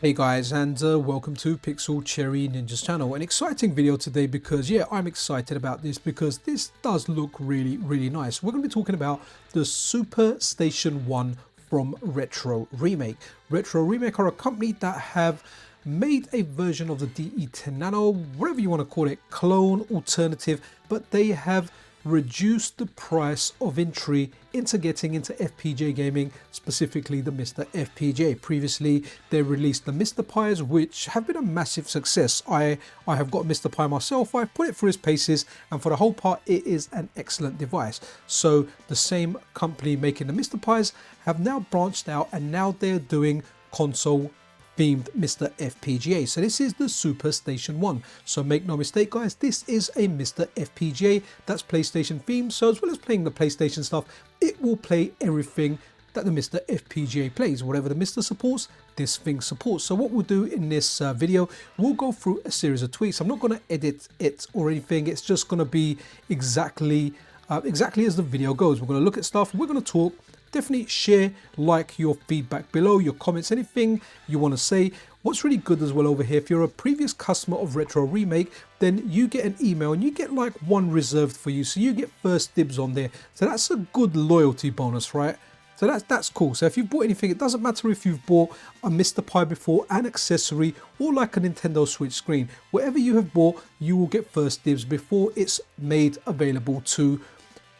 Hey guys, and welcome to Pixel Cherry Ninja's channel. An exciting video today because I'm excited about this because this does look really nice. We're going to be talking about the SuperStationOne from Retro Remake. Retro Remake are a company that have made a version of the DE10 Nano, whatever you want to call it, clone, alternative, but they have reduced the price of entry into getting into FPGA gaming, specifically the MiSTer FPGA. Previously, they released the MiSTer Pis, which have been a massive success. I have got MiSTer Pi myself. I've put it through its paces, and for the whole part, it is an excellent device. So the same company making the MiSTer Pis have now branched out, and now they're doing console themed MiSTer FPGA. So this is the SuperStationOne. So make no mistake guys, this is a MiSTer FPGA that's PlayStation themed. So as well as playing the PlayStation stuff, it will play everything that the MiSTer FPGA plays. Whatever the MiSTer supports, this thing supports. So what we'll do in this video, we'll go through a series of tweets. I'm not going to edit it or anything. It's just going to be exactly as the video goes. We're going to look at stuff, we're going to talk. Definitely share, like your feedback below, your comments, anything you want to say. What's really good as well over here, if you're a previous customer of Retro Remake, then you get an email and you get like one reserved for you. So you get first dibs on there. So that's a good loyalty bonus, right? So that's cool. So if you've bought anything, it doesn't matter if you've bought a MiSTer Pi before, an accessory, or like a Nintendo Switch screen. Whatever you have bought, you will get first dibs before it's made available to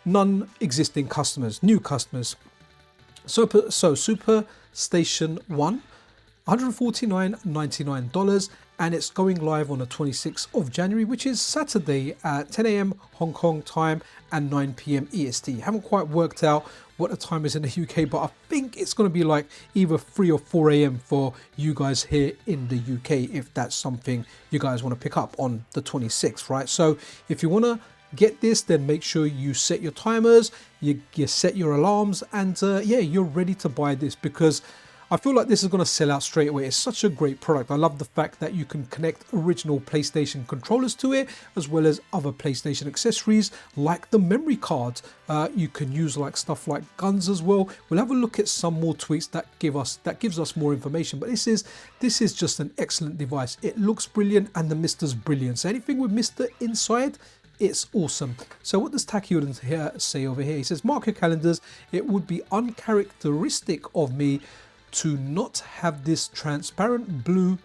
non-existing customers, new customers. So SuperStationOne, $149.99, and it's going live on the 26th of January, which is Saturday at 10 AM Hong Kong time and 9 PM EST. Haven't quite worked out what the time is in the UK, but I think it's going to be like either 3 or 4 AM for you guys here in the UK, if that's something you guys want to pick up on the 26th, right? So if you want to get this, then make sure you set your timers, you set your alarms, and you're ready to buy this, because I feel like this is going to sell out straight away. It's such a great product. I love the fact that you can connect original PlayStation controllers to it, as well as other PlayStation accessories like the memory cards. You can use like stuff like guns as well. We'll have a look at some more tweets that gives us more information. But this is just an excellent device. It looks brilliant, and the MiSTer's brilliant. So anything with MiSTer inside, it's awesome. So what does Takiyurin here say over here? He says, mark your calendars. It would be uncharacteristic of me to not have this transparent blue.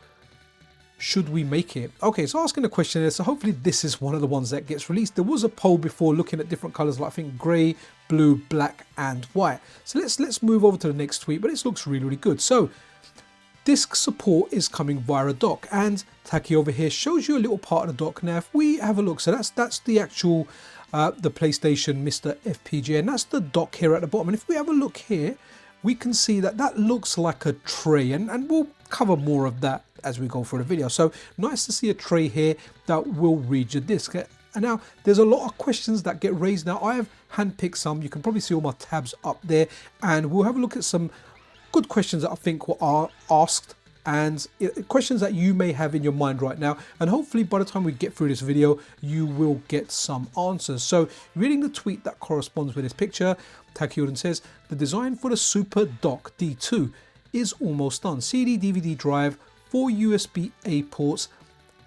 Should we make it? Okay, so asking the question there. So hopefully this is one of the ones that gets released. There was a poll before looking at different colors, like I think gray, blue, black, and white. So let's move over to the next tweet, but this looks really good. So disk support is coming via a dock, and Taki over here shows you a little part of the dock. Now if we have a look, so that's the actual the PlayStation MiSTer FPGA, and that's the dock here at the bottom. And if we have a look here, we can see that looks like a tray, and we'll cover more of that as we go through the video. So nice to see a tray here that will read your disk. And now there's a lot of questions that get raised. Now I have handpicked some. You can probably see all my tabs up there, and we'll have a look at some good questions that I think are asked, and questions that you may have in your mind right now, and hopefully by the time we get through this video you will get some answers. So reading the tweet that corresponds with this picture, Takiyurin says, the design for the Super Dock D2 is almost done. CD DVD drive, 4 USB-A ports,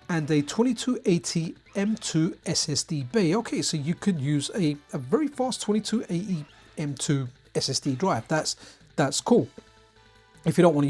and a 2280 M2 SSD bay. Okay, so you could use a very fast 2280 M2 SSD drive. That's cool. If you don't want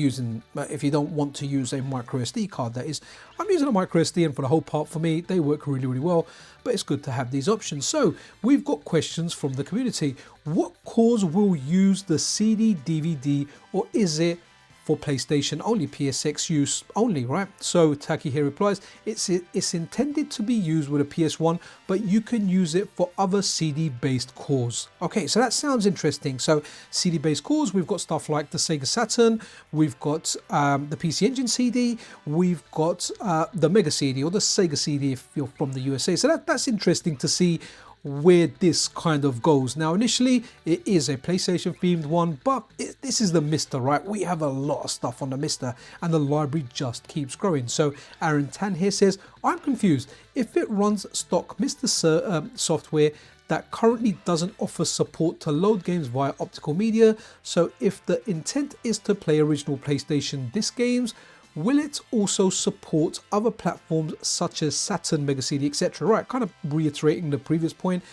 to use a micro SD card, that is. I'm using a micro SD, and for the whole part, for me, they work really well, but it's good to have these options. So we've got questions from the community. What cores will use the CD DVD, or is it for PlayStation only, PSX use only, right? So Taki here replies, it's intended to be used with a PS1, but you can use it for other CD based cores. Okay, so that sounds interesting. So CD based cores, we've got stuff like the Sega Saturn, we've got the PC Engine CD, we've got the Mega CD, or the Sega CD if you're from the USA. So that's interesting to see where this kind of goes. Now initially it is a PlayStation themed one, but this is the MiSTer, right? We have a lot of stuff on the MiSTer, and the library just keeps growing. So Aaron Tan here says, I'm confused if it runs stock MiSTer software that currently doesn't offer support to load games via optical media. So if the intent is to play original PlayStation disc games, will it also support other platforms such as Saturn, Mega CD, etc.? Right, kind of reiterating the previous point.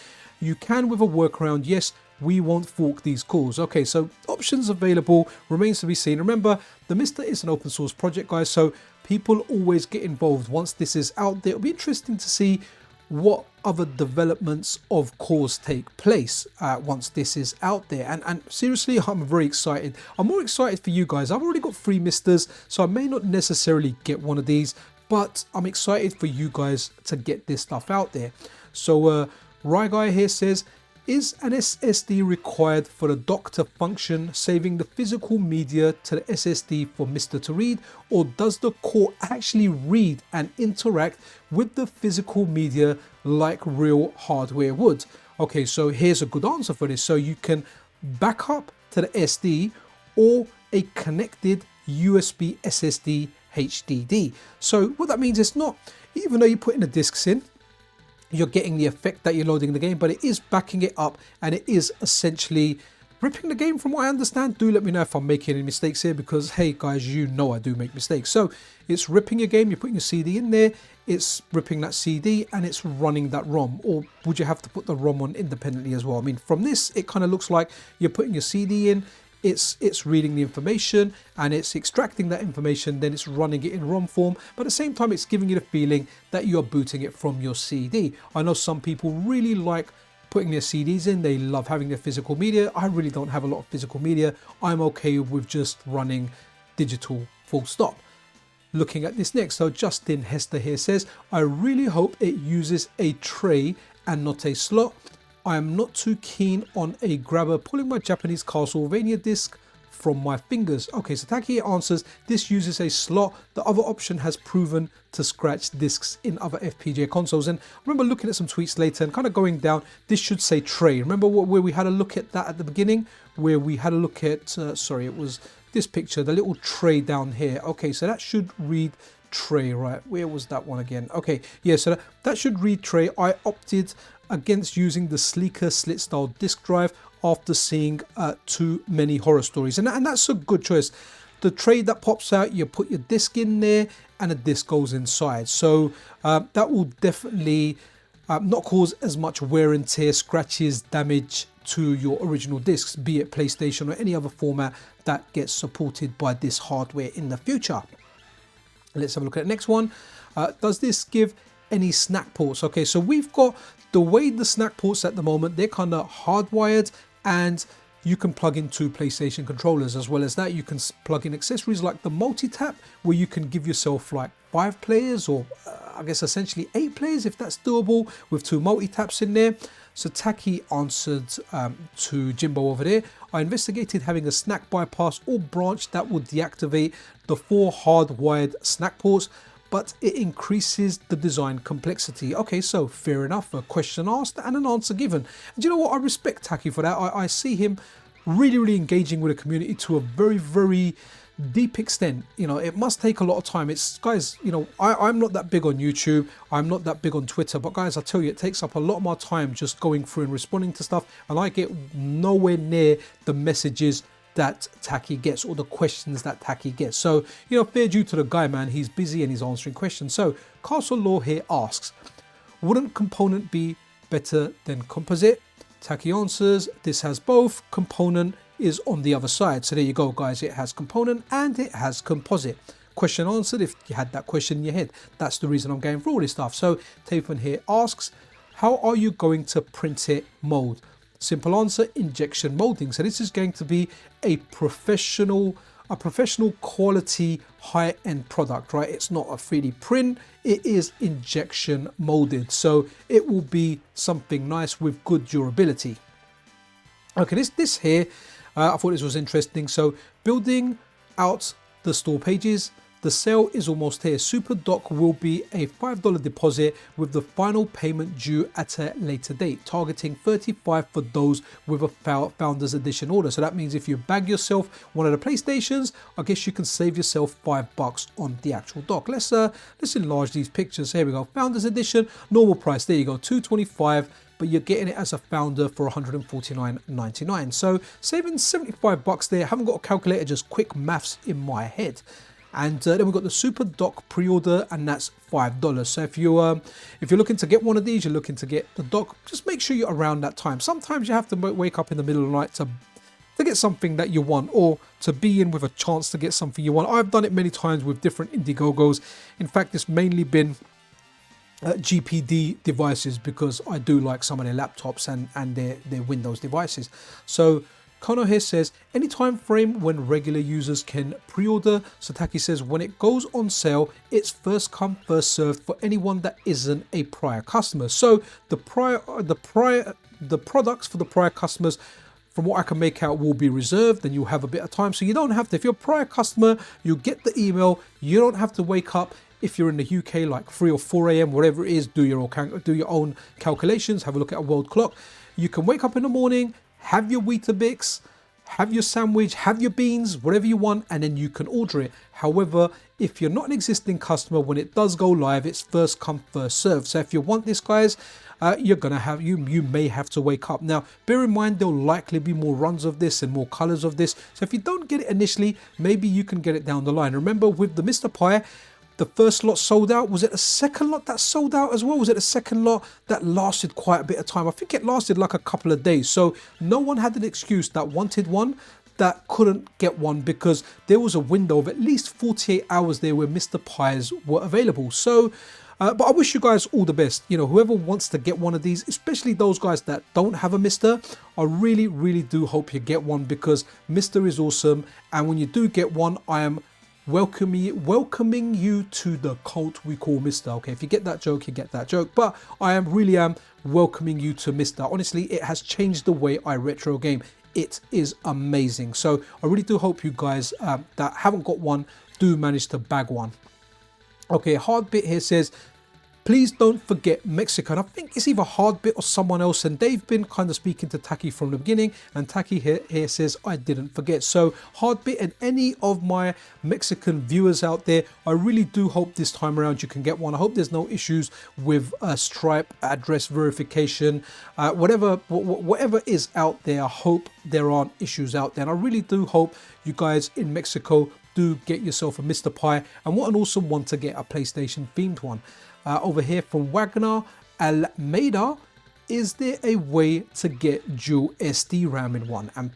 You can with a workaround, yes, we won't fork these cores. Okay, so options available, remains to be seen. Remember, the MiSTer is an open source project, guys, so people always get involved once this is out there. It'll be interesting to see what other developments of cores take place once this is out there. And seriously, I'm very excited. I'm more excited for you guys. I've already got 3 MiSTers, so I may not necessarily get one of these, but I'm excited for you guys to get this stuff out there. So Rye Guy here says, is an SSD required for the dock to function, saving the physical media to the SSD for MiSTer to read, or does the core actually read and interact with the physical media like real hardware would? Okay, so here's a good answer for this. So you can back up to the SD or a connected USB SSD HDD. So what that means is not, even though you're putting the discs in, you're getting the effect that you're loading the game, but it is backing it up and it is essentially ripping the game from what I understand. Do let me know if I'm making any mistakes here, because hey guys, you know I do make mistakes. So it's ripping your game, you're putting your CD in there, it's ripping that CD and it's running that ROM. Or would you have to put the ROM on independently as well? I mean, from this, it kind of looks like you're putting your CD in, it's reading the information and it's extracting that information, then it's running it in ROM form, but at the same time it's giving you the feeling that you're booting it from your CD. I know some people really like putting their CDs in, they love having their physical media. I really don't have a lot of physical media. I'm okay with just running digital, full stop. Looking at this next, so Justin Hester here says, I really hope it uses a tray and not a slot. I am not too keen on a grabber pulling my Japanese Castlevania disc from my fingers. Okay, so Taki answers, this uses a slot. The other option has proven to scratch discs in other FPGA consoles. And I remember looking at some tweets later and kind of going down, this should say tray. Remember where we had a look at that at the beginning, where we had a look at, sorry, it was this picture, the little tray down here. Okay, so that should read tray, right? Where was that one again? Okay, yeah, so that should read tray. I opted against using the sleeker slit style disk drive after seeing too many horror stories, and that's a good choice. The tray that pops out, you put your disk in there and the disk goes inside, so that will definitely not cause as much wear and tear, scratches, damage to your original discs, be it PlayStation or any other format that gets supported by this hardware in the future. Let's have a look at the next one. Does this give any snack ports? Okay, so we've got the way the snack ports at the moment, they're kind of hardwired and you can plug in 2 PlayStation controllers. As well as that, you can plug in accessories like the multi-tap, where you can give yourself like 5 players or I guess essentially 8 players if that's doable, with 2 multi-taps in there. So Taki answered to Jimbo over there, I investigated having a snack bypass or branch that would deactivate the 4 hardwired snack ports, but it increases the design complexity. Okay, so fair enough, a question asked and an answer given. And you know what, I respect Taki for that. I see him really engaging with the community to a very deep extent. You know, it must take a lot of time. It's, guys, you know, I'm not that big on YouTube, I'm not that big on Twitter, but guys, I tell you, it takes up a lot of my time just going through and responding to stuff, and I get nowhere near the messages that Taki gets or the questions that Taki gets. So, you know, fair due to the guy, man, he's busy and he's answering questions. So Castle Law here asks, wouldn't component be better than composite? Taki answers, this has both. Component is on the other side. So there you go, guys, it has component and it has composite. Question answered if you had that question in your head. That's the reason I'm going through all this stuff. So Tafen here asks, how are you going to print it mold? Simple answer, injection molding. So this is going to be a professional quality high-end product, right? It's not a 3D print, it is injection molded. So it will be something nice with good durability. Okay, this here, I thought this was interesting. So building out the store pages, the sale is almost here. SuperDock will be a $5 deposit with the final payment due at a later date, targeting $35 for those with a Founders Edition order. So that means if you bag yourself one of the PlayStations, I guess you can save yourself $5 on the actual dock. Let's enlarge these pictures. Here we go. Founders Edition, normal price. There you go, $225. But you're getting it as a founder for $149.99. So saving $75 there. I haven't got a calculator, just quick maths in my head. And then we've got the Super Dock pre-order, and that's $5. So if you're looking to get one of these, you're looking to get the dock, just make sure you're around that time. Sometimes you have to wake up in the middle of the night to get something that you want, or to be in with a chance to get something you want. I've done it many times with different Indiegogos. In fact, it's mainly been GPD devices, because I do like some of their laptops and their Windows devices. So Kono here says, any time frame when regular users can pre-order. Sataki says, when it goes on sale, it's first come, first served for anyone that isn't a prior customer. So the products for the prior customers, from what I can make out, will be reserved, and you'll have a bit of time. So you don't have to, if you're a prior customer, you get the email. You don't have to wake up. If you're in the UK, like 3 or 4 a.m., whatever it is, do your own calculations, have a look at a world clock. You can wake up in the morning, have your Weetabix, have your sandwich, have your beans, whatever you want, and then you can order it. However, if you're not an existing customer, when it does go live, it's first come, first served. So if you want this, guys, you may have to wake up. Now, bear in mind, there'll likely be more runs of this and more colors of this. So if you don't get it initially, maybe you can get it down the line. Remember, with the MiSTer Pi, the first lot sold out. Was it the second lot that sold out as well? Was it the second lot that lasted quite a bit of time? I think it lasted like a couple of days. So no one had an excuse that wanted one that couldn't get one, because there was a window of at least 48 hours there where MiSTer Pis were available. So but I wish you guys all the best. You know, whoever wants to get one of these, especially those guys that don't have a MiSTer, I really, really do hope you get one, because MiSTer is awesome. And when you do get one, I am welcoming you to the cult we call MiSTer. Okay, if you get that joke, you get that joke. But I really am welcoming you to MiSTer. Honestly, it has changed the way I retro game. It is amazing. So I really do hope you guys that haven't got one do manage to bag one. Okay, Hardbit here says, please don't forget Mexico. And I think it's either Hardbit or someone else, and they've been kind of speaking to Taki from the beginning, and Taki here says, I didn't forget. So Hardbit and any of my Mexican viewers out there, I really do hope this time around you can get one. I hope there's no issues with Stripe address verification, whatever is out there. I hope there aren't issues out there, and I really do hope you guys in Mexico do get yourself a MiSTer Pi, and what an awesome one to get, a PlayStation themed one. Over here from Wagner Almeida, is there a way to get dual SD RAM in one? And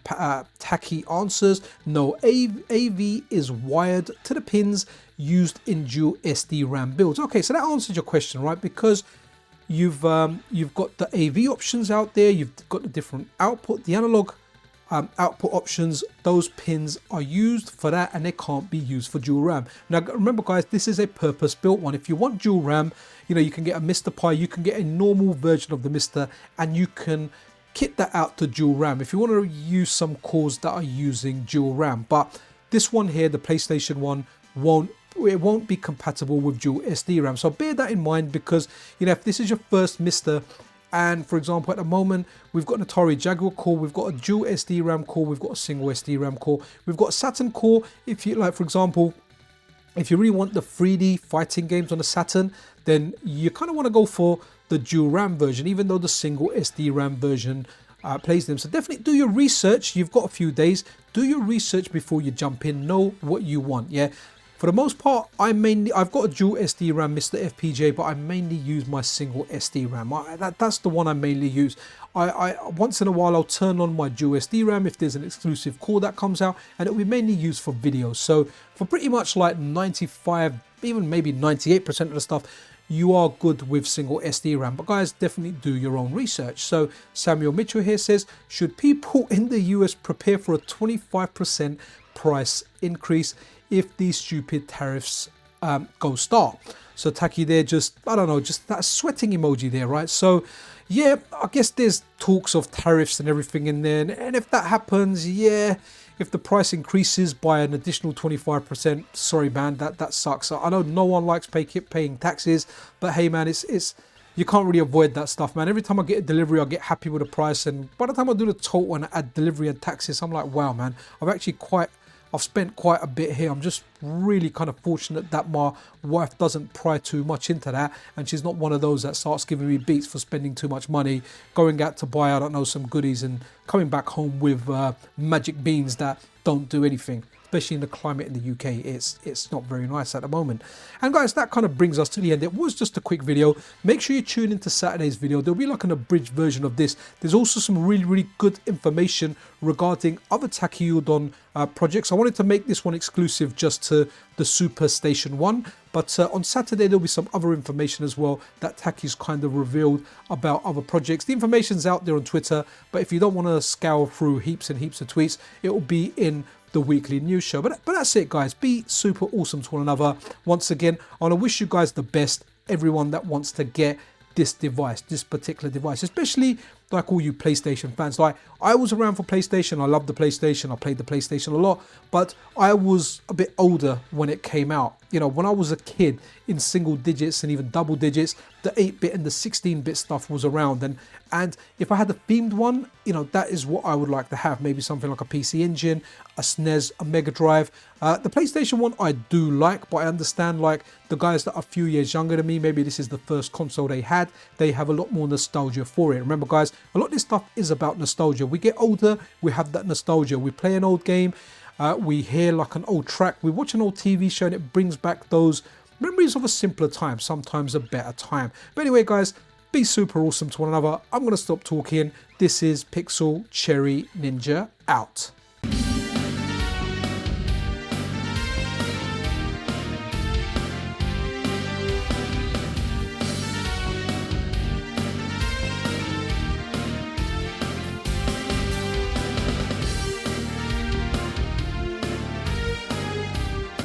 Taki answers, no, AV is wired to the pins used in dual SD RAM builds. Okay, so that answers your question, right? Because you've got the AV options out there, you've got the different output, the analog output options. Those pins are used for that, and they can't be used for dual RAM. Now remember, guys, this is a purpose built one. If you want dual RAM, you know, you can get a MiSTer Pi, you can get a normal version of the MiSTer, and you can kit that out to dual RAM if you want to use some cores that are using dual RAM. But this one here, the PlayStation One, won't be compatible with dual SD RAM. So bear that in mind, because, you know, if this is your first MiSTer, and for example, at the moment, we've got an Atari Jaguar core, we've got a dual SD RAM core, we've got a single SD RAM core, we've got a Saturn core. If you like, for example, if you really want the 3D fighting games on the Saturn, then you kind of want to go for the dual RAM version, even though the single SD RAM version plays them. So definitely do your research. You've got a few days. Do your research before you jump in. Know what you want. Yeah. For the most part, I've got a dual SD RAM MiSTer FPGA, but I mainly use my single SD RAM. That's the one I mainly use. I once in a while I'll turn on my dual SD RAM if there's an exclusive core that comes out, and it'll be mainly used for videos. So for pretty much like 95, even maybe 98% of the stuff, you are good with single SD RAM. But guys, definitely do your own research. So Samuel Mitchell here says, should people in the US prepare for a 25% price increase if these stupid tariffs go start? So Taki there, just, I don't know, just that sweating emoji there, right? So yeah, I guess there's talks of tariffs and everything in there, and if that happens, yeah, if the price increases by an additional 25%, sorry man, that sucks. I know no one likes paying taxes, but hey man, it's you can't really avoid that stuff, man. Every time I get a delivery, I get happy with the price, and by the time I do the total and add delivery and taxes, I'm like, wow man, I've spent quite a bit here. I'm just really kind of fortunate that my wife doesn't pry too much into that, and she's not one of those that starts giving me beats for spending too much money, going out to buy, I don't know, some goodies and coming back home with magic beans that don't do anything. Especially in the climate in the UK, it's not very nice at the moment. And guys, that kind of brings us to the end. It was just a quick video. Make sure you tune into Saturday's video. There'll be like an abridged version of this. There's also some really good information regarding other Tachyon projects. I wanted to make this one exclusive just to the SuperStationOne, but on Saturday there'll be some other information as well that Tachy's kind of revealed about other projects. The information's out there on Twitter, but if you don't want to scour through heaps and heaps of tweets, it will be in the weekly news show. But that's it, guys. Be super awesome to one another. Once again, I want to wish you guys the best, everyone that wants to get this device, this particular device, especially like all you PlayStation fans. Like, I was around for PlayStation. I love the PlayStation. I played the PlayStation a lot, but I was a bit older when it came out. You know, when I was a kid in single digits and even double digits, the 8-bit and the 16-bit stuff was around. And if I had a themed one, you know, that is what I would like to have. Maybe something like a PC Engine, a SNES, a Mega Drive. The PlayStation one I do like, but I understand like the guys that are a few years younger than me, maybe this is the first console they had. They have a lot more nostalgia for it. Remember, guys, a lot of this stuff is about nostalgia. We get older, we have that nostalgia. We play an old game, we hear like an old track, we watch an old TV show, and it brings back those memories of a simpler time, sometimes a better time. But anyway, guys, be super awesome to one another. I'm going to stop talking. This is Pixel Cherry Ninja out.